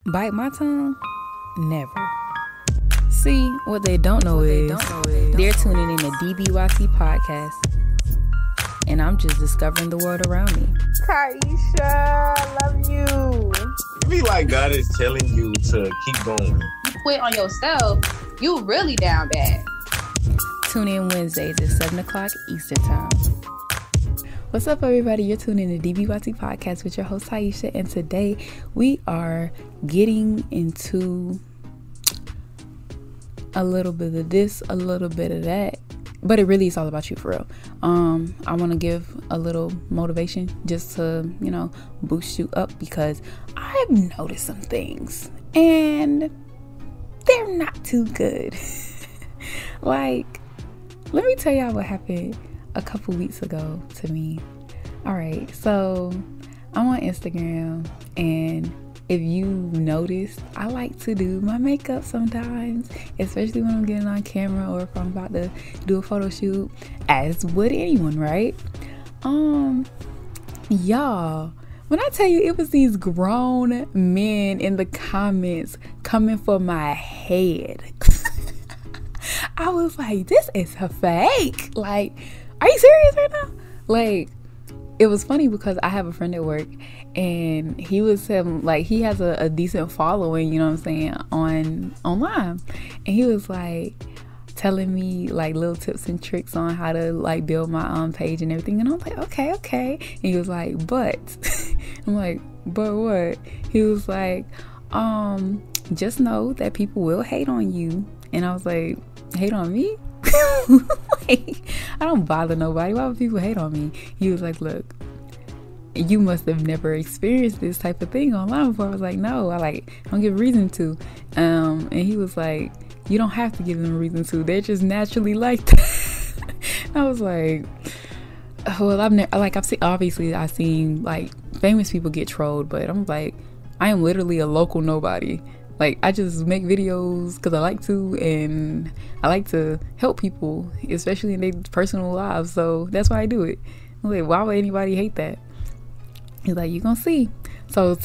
Bite my tongue? Never. See, what they don't know is they're tuning in to DBYT podcast, and I'm just discovering the world around me. Kaisha, I love you. It be like God is telling you to keep going. You quit on yourself, you really down bad. Tune in Wednesdays at 7 o'clock Eastern Time. What's up, everybody? You're tuning in to DBYT podcast with your host Taisha, and today we are getting into a little bit of this, a little bit of that, but it really is all about you, for real. I want to give a little motivation just to, boost you up, because I've noticed some things and they're not too good. Like, let me tell y'all what happened a couple weeks ago to me. All right, so I'm on Instagram, and if you noticed, I like to do my makeup sometimes, especially when I'm getting on camera or if I'm about to do a photo shoot, as would anyone, right? Y'all, when I tell you it was these grown men in the comments coming for my head, I was like, this is a fake. Like, are you serious right now? Like, it was funny because I have a friend at work, and he was he has a decent following, you know what I'm saying, online, and he was like telling me like little tips and tricks on how to like build my page and everything, and I was like, okay, and he was like, but I'm like, but what? He was like, just know that people will hate on you. And I was like, hate on me? Like, I don't bother nobody. Why would people hate on me? He was like, look, you must have never experienced this type of thing online before. I was like, no, I don't give a reason to. And he was like, you don't have to give them a reason to. They're just naturally like that. I was like, well, I've seen like famous people get trolled, but I'm like, I am literally a local nobody. Like, I just make videos because I like to, and I like to help people, especially in their personal lives. So that's why I do it. I'm like, why would anybody hate that? He's like, you gonna see. So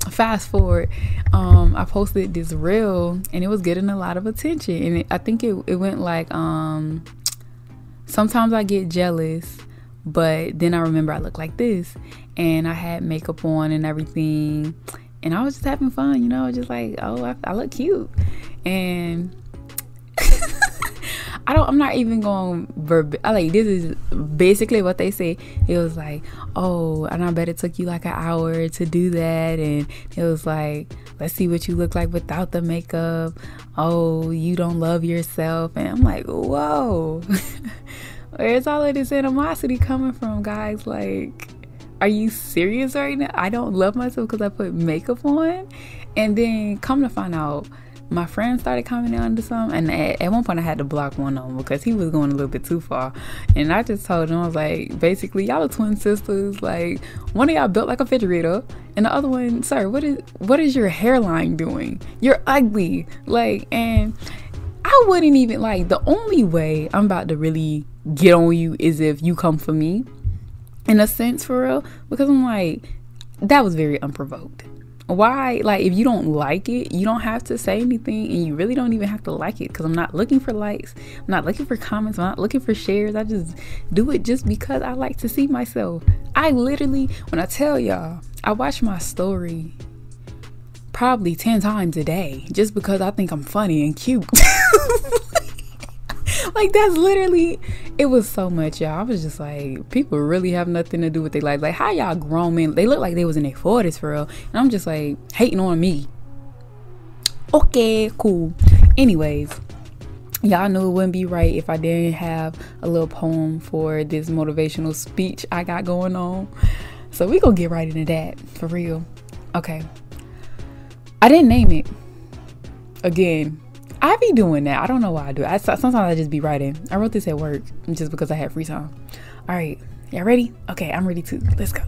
fast forward, I posted this reel, and it was getting a lot of attention. And I think it went like, sometimes I get jealous, but then I remember I look like this, and I had makeup on and everything. And I was just having fun, just like, oh, I look cute. And I'm not even going this is basically what they say. It was like, oh, and I bet it took you like an hour to do that. And it was like, let's see what you look like without the makeup. Oh, you don't love yourself. And I'm like, whoa. Where's all of this animosity coming from, guys? Like, are you serious right now? I don't love myself because I put makeup on. And then come to find out, my friend started commenting on something, and at one point I had to block one of them because he was going a little bit too far. And I just told him, I was like, basically, y'all are twin sisters. Like, one of y'all built like a refrigerator, and the other one, sir, what is your hairline doing? You're ugly. Like, and I wouldn't even, like, the only way I'm about to really get on you is if you come for me. In a sense, for real, because I'm like, that was very unprovoked. Why? Like, if you don't like it, you don't have to say anything, and you really don't even have to like it, because I'm not looking for likes, I'm not looking for comments, I'm not looking for shares. I just do it just because I like to see myself. I literally, when I tell y'all, I watch my story probably 10 times a day just because I think I'm funny and cute. Like, that's literally, it was so much, y'all. I was just like, people really have nothing to do with their life. Like, how y'all grown men, they look like they was in their 40s for real, and I'm just like, hating on me. Okay, cool. Anyways, y'all knew it wouldn't be right if I didn't have a little poem for this motivational speech I got going on. So we gonna get right into that, for real. Okay, I didn't name it. Again, I be doing that. I don't know why I do it. Sometimes I just be writing. I wrote this at work just because I had free time. All right. Y'all ready? Okay, I'm ready too. Let's go.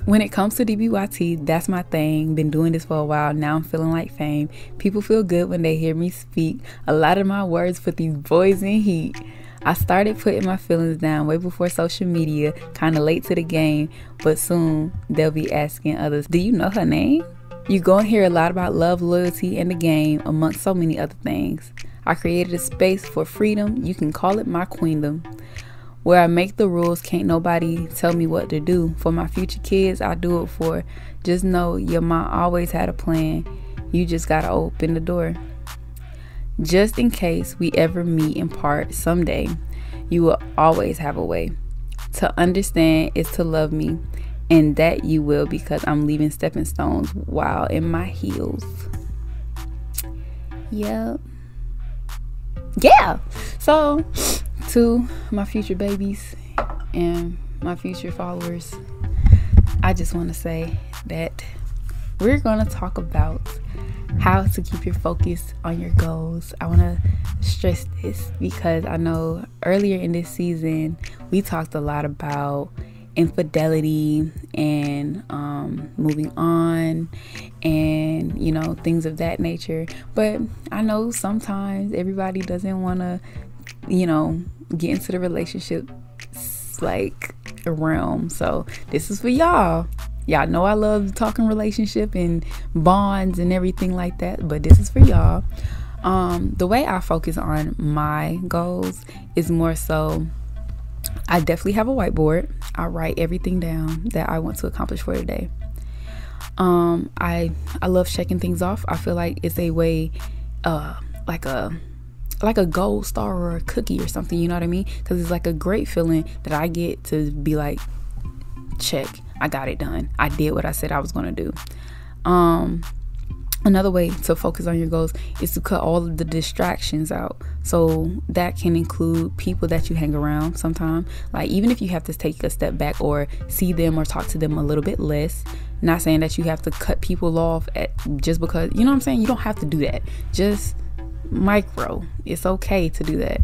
When it comes to DBYT, that's my thing. Been doing this for a while. Now I'm feeling like fame. People feel good when they hear me speak. A lot of my words put these boys in heat. I started putting my feelings down way before social media. Kind of late to the game, but soon they'll be asking others, do you know her name? You go and hear a lot about love, loyalty, and the game, amongst so many other things. I created a space for freedom, you can call it my queendom, where I make the rules, can't nobody tell me what to do. For my future kids, I do it for. Just know your mom always had a plan, you just gotta open the door. Just in case we ever meet in part someday, you will always have a way. To understand is to love me, and that you will, because I'm leaving stepping stones while in my heels. Yep. Yeah. So, to my future babies and my future followers, I just want to say that we're going to talk about how to keep your focus on your goals. I want to stress this because I know earlier in this season we talked a lot about infidelity and moving on and, you know, things of that nature. But I know sometimes everybody doesn't want to, you know, get into the relationship like realm. So this is for y'all. Y'all know I love talking relationship and bonds and everything like that, but this is for y'all. The way I focus on my goals is more so, I definitely have a whiteboard. I write everything down that I want to accomplish for the day. I love checking things off. I feel like it's a way, like a gold star or a cookie or something, you know what I mean? Because it's like a great feeling that I get to be like, check, I got it done. I did what I said I was going to do. Another way to focus on your goals is to cut all of the distractions out. So that can include people that you hang around sometimes. Like, even if you have to take a step back or see them or talk to them a little bit less, not saying that you have to cut people off just because, you know what I'm saying? You don't have to do that. Just micro. It's okay to do that.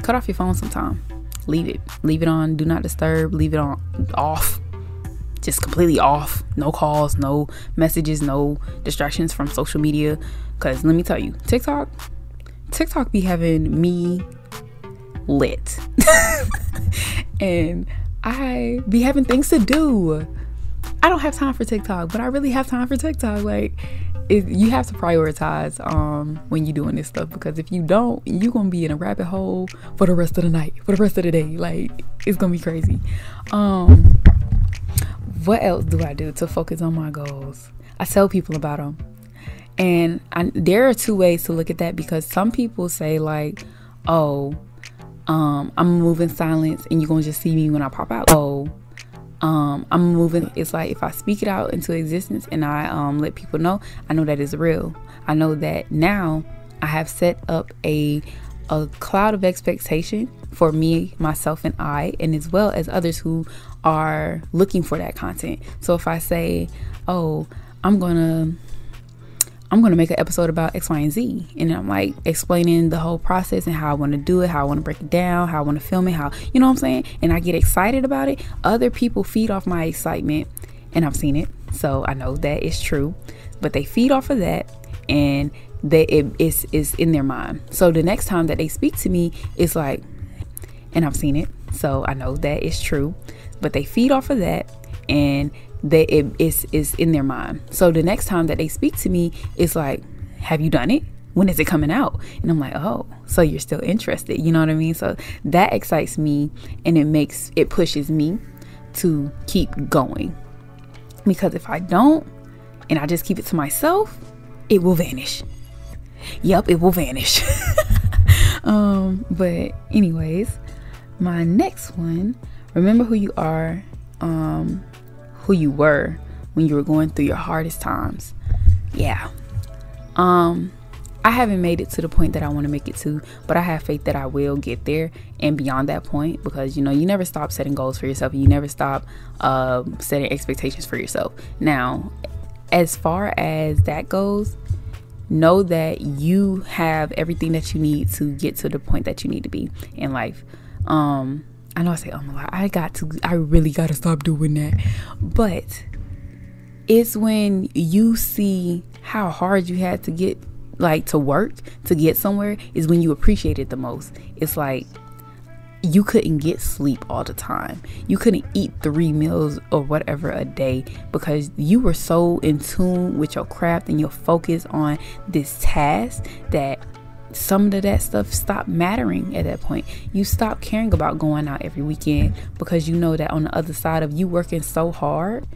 Cut off your phone sometime. Leave it on do not disturb. Leave it on off, just completely off. No calls, no messages, no distractions from social media. Because let me tell you, TikTok be having me lit. And I be having things to do. I don't have time for TikTok, but I really have time for TikTok. Like, you have to prioritize when you're doing this stuff, because if you don't, you're gonna be in a rabbit hole for the rest of the night, for the rest of the day. Like, it's gonna be crazy. What else do I do to focus on my goals? I tell people about them, and there are two ways to look at that, because some people say like, oh, I'm moving silence and you're gonna just see me when I pop out. Oh, I'm moving. It's like, if I speak it out into existence and I let people know, I know that it's real. I know that now I have set up a cloud of expectation for me, myself, and I, and as well as others who are looking for that content. So if I say, oh, I'm gonna make an episode about X, Y, and Z, and I'm like explaining the whole process and how I want to do it, how I want to break it down, how I want to film it, how, you know what I'm saying, and I get excited about it, other people feed off my excitement, and I've seen it, so I know that it's true. But they feed off of that, and it's in their mind. So the next time that they speak to me, it's like, and I've seen it, so I know that it's true. But they feed off of that, and it's in their mind. So the next time that they speak to me, it's like, have you done it? When is it coming out? And I'm like, oh, so you're still interested, you know what I mean? So that excites me, and it pushes me to keep going. Because if I don't, and I just keep it to myself, it will vanish. Yep, it will vanish. But anyways, my next one, remember who you are, who you were when you were going through your hardest times. Yeah. I haven't made it to the point that I want to make it to, but I have faith that I will get there and beyond that point, because, you know, you never stop setting goals for yourself. You never stop setting expectations for yourself. Now, as far as that goes, know that you have everything that you need to get to the point that you need to be in life. I know I say, oh my God, I really got to stop doing that. But it's when you see how hard you had to get, like, to work to get somewhere, is when you appreciate it the most. It's like, you couldn't get sleep all the time. You couldn't eat 3 meals or whatever a day because you were so in tune with your craft and your focus on this task that some of that stuff stopped mattering at that point. You stopped caring about going out every weekend because you know that on the other side of you working so hard,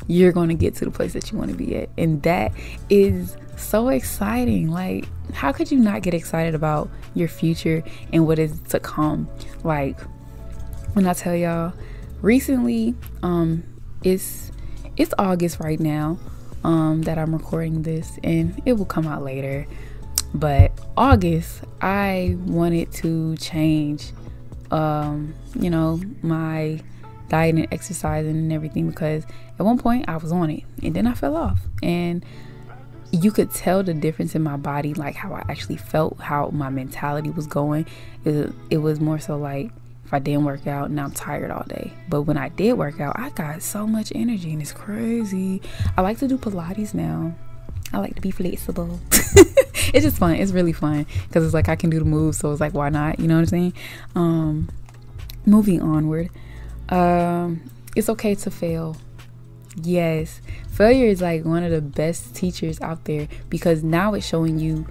you're going to get to the place that you want to be at. And that is so exciting. Like, how could you not get excited about your future and what is to come? Like, when I tell y'all, recently, it's August right now, that I'm recording this, and it will come out later. But August, I wanted to change, my diet and exercising and everything, because at one point I was on it and then I fell off, and you could tell the difference in my body, like how I actually felt, how my mentality was going. It was more so like, if I didn't work out, now I'm tired all day. But when I did work out, I got so much energy, and it's crazy. I like to do Pilates now. I like to be flexible. It's just fun. It's really fun because it's like I can do the moves, so it's like, why not? You know what I'm saying? Moving onward. It's okay to fail. Yes, failure is like one of the best teachers out there, because now it's showing you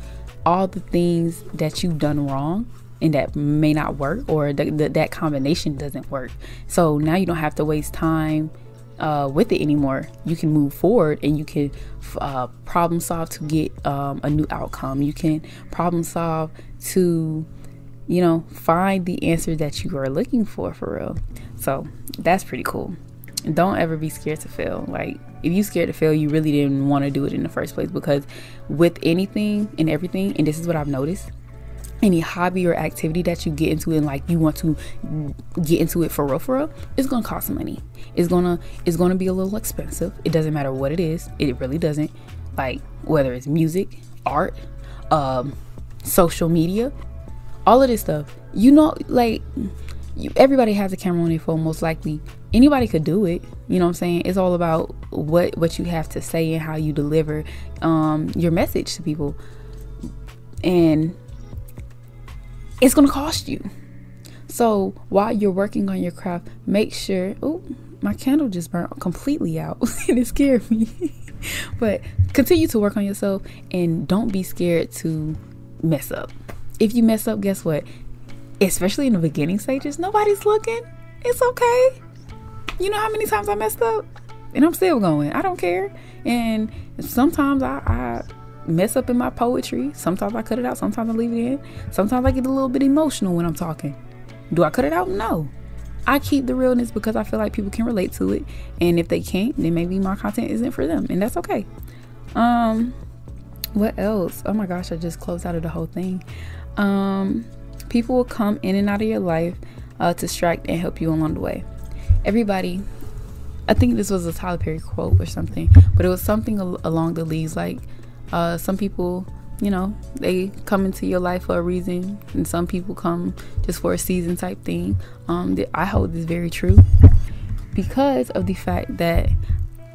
all the things that you've done wrong and that may not work, or that combination doesn't work. So now you don't have to waste time with it anymore. You can move forward and you can problem solve to get a new outcome. You can problem solve to, find the answer that you are looking for real. So that's pretty cool. Don't ever be scared to fail. Like, if you scared to fail, you really didn't want to do it in the first place, because with anything and everything, and this is what I've noticed, any hobby or activity that you get into and like you want to get into it for real, it's gonna cost money. It's gonna be a little expensive. It doesn't matter what it is. It really doesn't. Like, whether it's music, art, social media, all of this stuff. Everybody has a camera on their phone, most likely. Anybody could do it. You know what I'm saying? It's all about what you have to say and how you deliver your message to people. And it's going to cost you. So while you're working on your craft, make sure... Oh, my candle just burnt completely out and it scared me. But continue to work on yourself and don't be scared to mess up. If you mess up, guess what? Especially in the beginning stages, nobody's looking. It's okay. You know how many times I messed up? And I'm still going. I don't care. And sometimes I mess up in my poetry. Sometimes I cut it out. Sometimes I leave it in. Sometimes I get a little bit emotional when I'm talking. Do I cut it out? No. I keep the realness because I feel like people can relate to it. And if they can't, then maybe my content isn't for them. And that's okay. What else? Oh my gosh, I just closed out of the whole thing. People will come in and out of your life to distract and help you along the way. Everybody, I think this was a Tyler Perry quote or something, but it was something along the lines like, some people, they come into your life for a reason, and some people come just for a season type thing. I hold this very true because of the fact that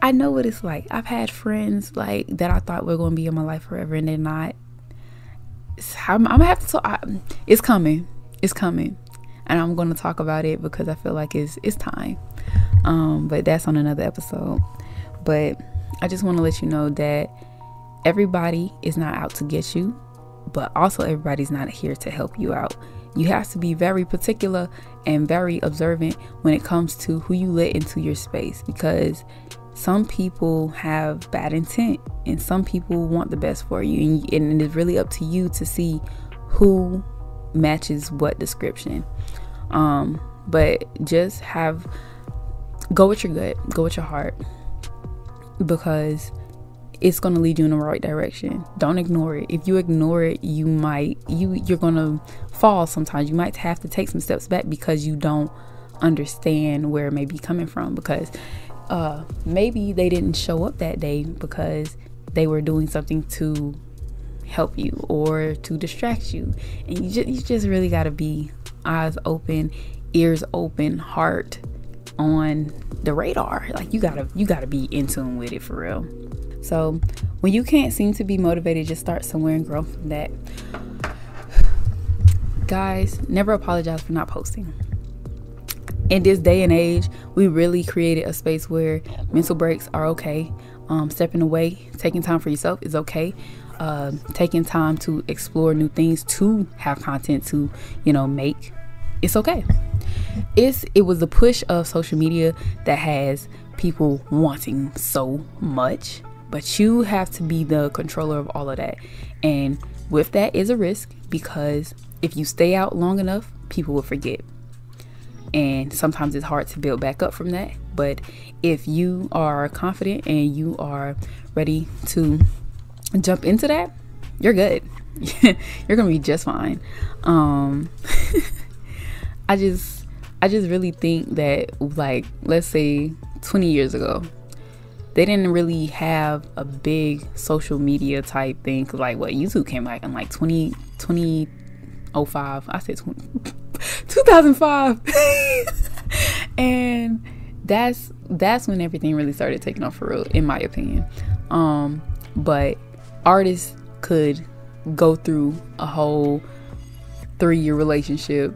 I know what it's like. I've had friends like that I thought were going to be in my life forever, and they're not. I'm gonna have to talk. It's coming, and I'm gonna talk about it because I feel like it's time. But that's on another episode. But I just want to let you know that everybody is not out to get you, but also everybody's not here to help you out. You have to be very particular and very observant when it comes to who you let into your space, because some people have bad intent and some people want the best for you, and it's really up to you to see who matches what description. But just go with your gut, go with your heart, because it's going to lead you in the right direction. Don't ignore it. If you ignore it, you're going to fall sometimes. You might have to take some steps back because you don't understand where it may be coming from, because maybe they didn't show up that day because they were doing something to help you or to distract you. And you just really got to be eyes open, ears open, heart on the radar. Like, you gotta be in tune with it for real. So when you can't seem to be motivated, just start somewhere and grow from that. Guys, never apologize for not posting. in this day and age, we really created a space where mental breaks are okay. Stepping away, taking time for yourself is okay. Taking time to explore new things, to have content to, make, it's okay. It was the push of social media that has people wanting so much, but you have to be the controller of all of that. And with that is a risk, because if you stay out long enough, people will forget. And sometimes it's hard to build back up from that. But if you are confident and you are ready to jump into that, you're good. You're gonna be just fine. I just really think that, like, let's say 20 years ago, they didn't really have a big social media type thing. Cause like, what, YouTube came out in like 2005. I said 2005. And that's when everything really started taking off for real, in my opinion. But artists could go through a whole 3-year relationship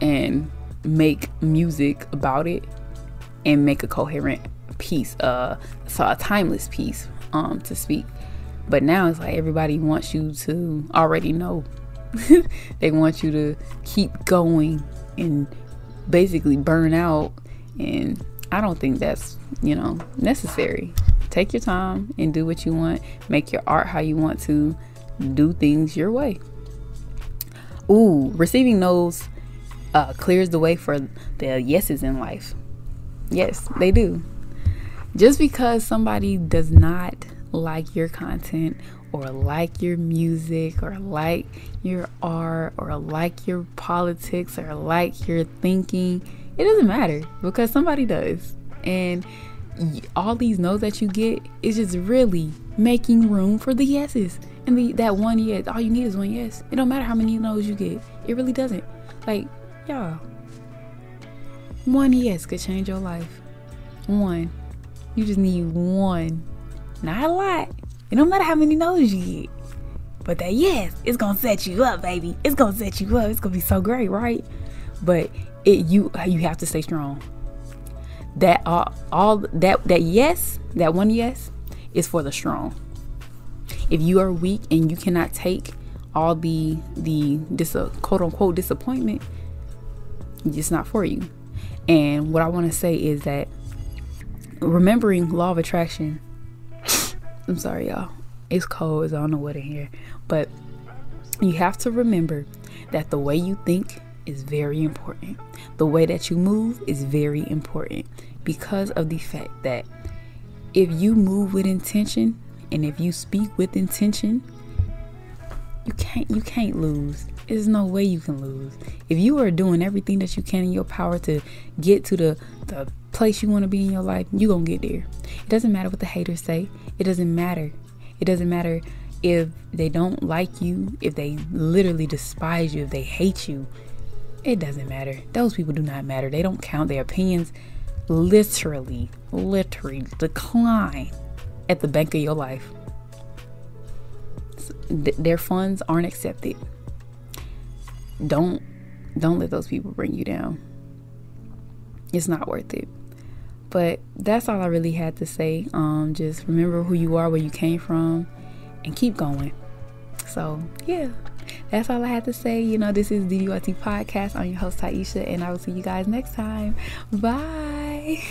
and make music about it and make a coherent piece, so a timeless piece, to speak. But now it's like everybody wants you to already know. They want you to keep going and basically burn out, and I don't think that's necessary. Take your time and do what you want. Make your art how you want to. Do things your way. Ooh, receiving no's clears the way for the yeses in life. Yes, they do. Just because somebody does not like your content, or like your music, or like your art, or like your politics, or like your thinking, it doesn't matter, because somebody does. And all these no's that you get is just really making room for the yeses. And that one yes, all you need is one yes. It don't matter how many no's you get. It really doesn't. Like, y'all, one yes could change your life. One. You just need one. Not a lot. It don't matter how many no's you get. But that yes, it's gonna set you up, baby. It's gonna set you up. It's gonna be so great, right? But you have to stay strong. That that yes, that one yes, is for the strong. If you are weak and you cannot take all the quote unquote disappointment, it's not for you. And what I want to say is that, remembering law of attraction. I'm sorry, y'all. It's cold, so I don't know what in here. But you have to remember that the way you think is very important. The way that you move is very important, because of the fact that if you move with intention and if you speak with intention, you can't lose. There's no way you can lose. If you are doing everything that you can in your power to get to the place you want to be in your life, you're going to get there. It doesn't matter what the haters say. It doesn't matter. It doesn't matter if they don't like you, if they literally despise you, if they hate you. It doesn't matter. Those people do not matter. They don't count. Their opinions literally decline at the bank of your life. Their funds aren't accepted. Don't let those people bring you down. It's not worth it. But that's all I really had to say. Just remember who you are, where you came from, and keep going. So yeah, that's all I had to say. This is DDYT Podcast. I'm your host Taisha, and I will see you guys next time. Bye.